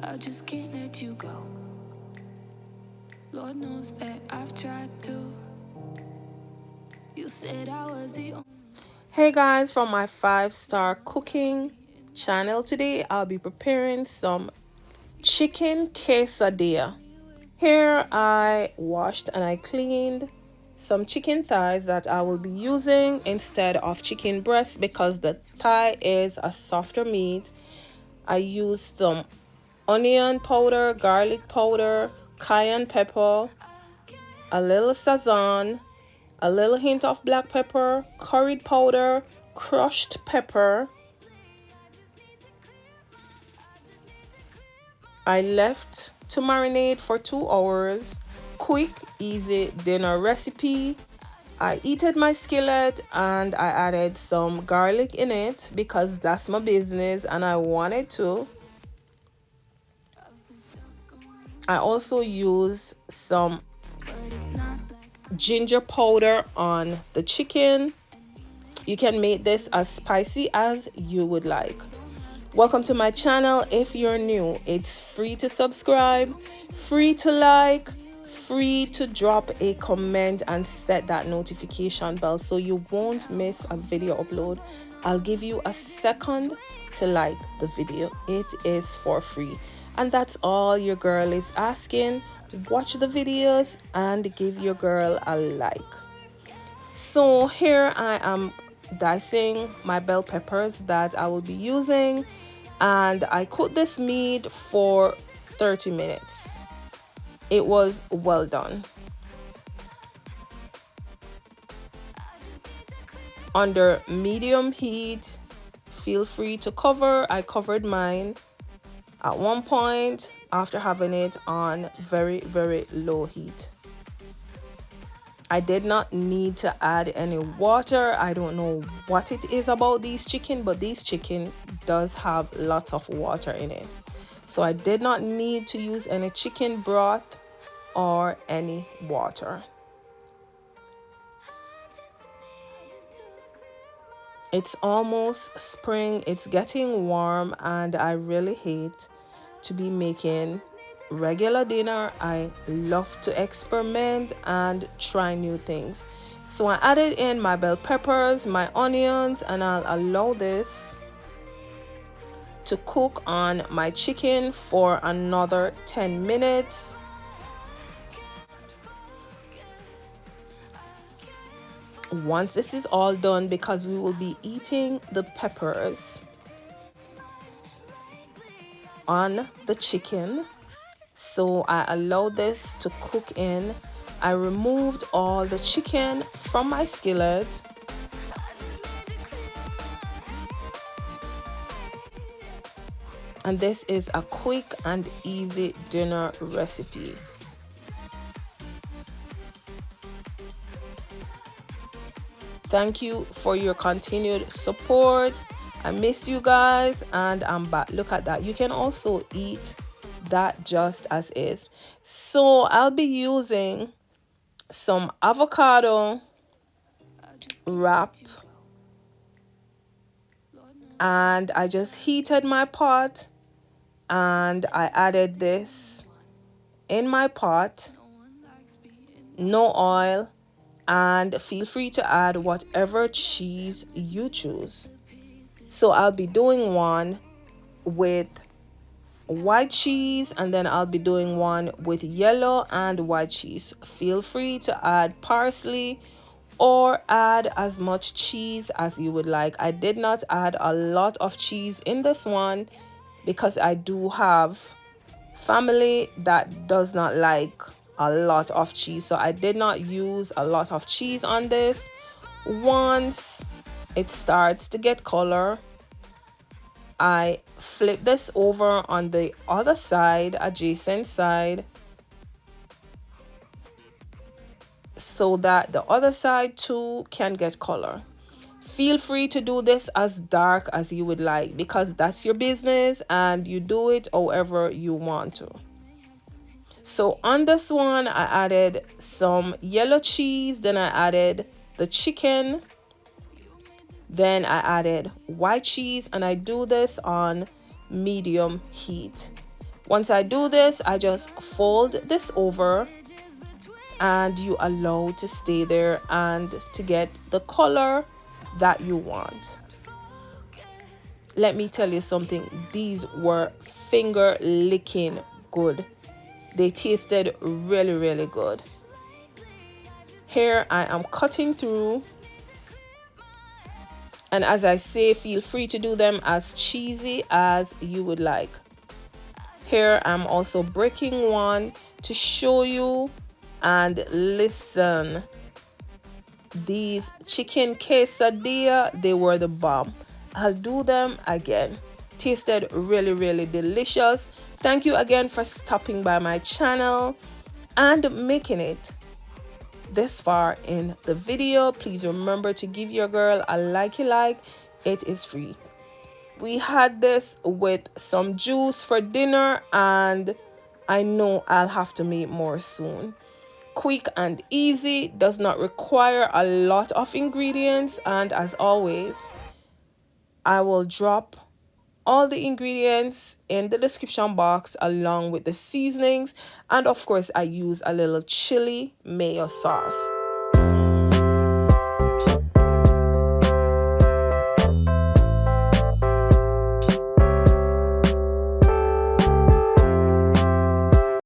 I just can't let you go. Lord knows that I've tried to. You said I was the only. Hey guys, from my 5-star cooking channel, today I'll be preparing some chicken quesadilla. Here I washed and I cleaned some chicken thighs that I will be using instead of chicken breast because the thigh is a softer meat. I used some onion powder, garlic powder, cayenne pepper, a little sazon, a little hint of black pepper, curry powder, crushed pepper. I left to marinate for 2 hours. Quick, easy dinner recipe. I heated my skillet and I added some garlic in it because that's my business and I wanted to. I also use some ginger powder on the chicken. You can make this as spicy as you would like. Welcome to my channel. If you're new, it's free to subscribe, free to like, free to drop a comment and set that notification bell so you won't miss a video upload. I'll give you a second to like the video. It is for free. And that's all your girl is asking. Watch the videos and give your girl a like. So here I am dicing my bell peppers that I will be using, and I cooked this meat for 30 minutes. It was well done. Under medium heat, feel free to cover. I covered mine at one point after having it on very, very low heat. I did not need to add any water. I don't know what it is about these chicken, but these chicken does have lots of water in it. So I did not need to use any chicken broth or any water. It's almost spring, it's getting warm, and I really hate to be making regular dinner. I love to experiment and try new things. So I added in my bell peppers, my onions, and I'll allow this to cook on my chicken for another 10 minutes. Once this is all done, because we will be eating the peppers on the chicken, so I allow this to cook in. I removed all the chicken from my skillet. And this is a quick and easy dinner recipe. Thank you for your continued support. I missed you guys and I'm back. Look at that. You can also eat that just as is. So I'll be using some avocado wrap, and I just heated my pot and I added this in my pot. No oil, and feel free to add whatever cheese you choose. So I'll be doing one with white cheese, and then I'll be doing one with yellow and white cheese. Feel free to add parsley or add as much cheese as you would like. I did not add a lot of cheese in this one because I do have family that does not like a lot of cheese, so I did not use a lot of cheese on this. Once it starts to get color, I flip this over on the other side, adjacent side, so that the other side too can get color. Feel free to do this as dark as you would like because that's your business and you do it however you want to. So on this one, I added some yellow cheese, then I added the chicken, then I added white cheese, and I do this on medium heat. Once I do this, I just fold this over and you allow to stay there and to get the color that you want. Let me tell you something, these were finger licking good. They tasted really, really good. Here I am cutting through, and as I say, feel free to do them as cheesy as you would like. Here I'm also breaking one to show you, and listen, these chicken quesadilla, they were the bomb. I'll do them again. Tasted really, really delicious. Thank you again for stopping by my channel and making it this far in the video. Please remember to give your girl a like. It is free. We had this with some juice for dinner, and I know I'll have to make more soon. Quick and easy, does not require a lot of ingredients, and as always, I will drop all the ingredients in the description box along with the seasonings, and of course I use a little chili mayo sauce.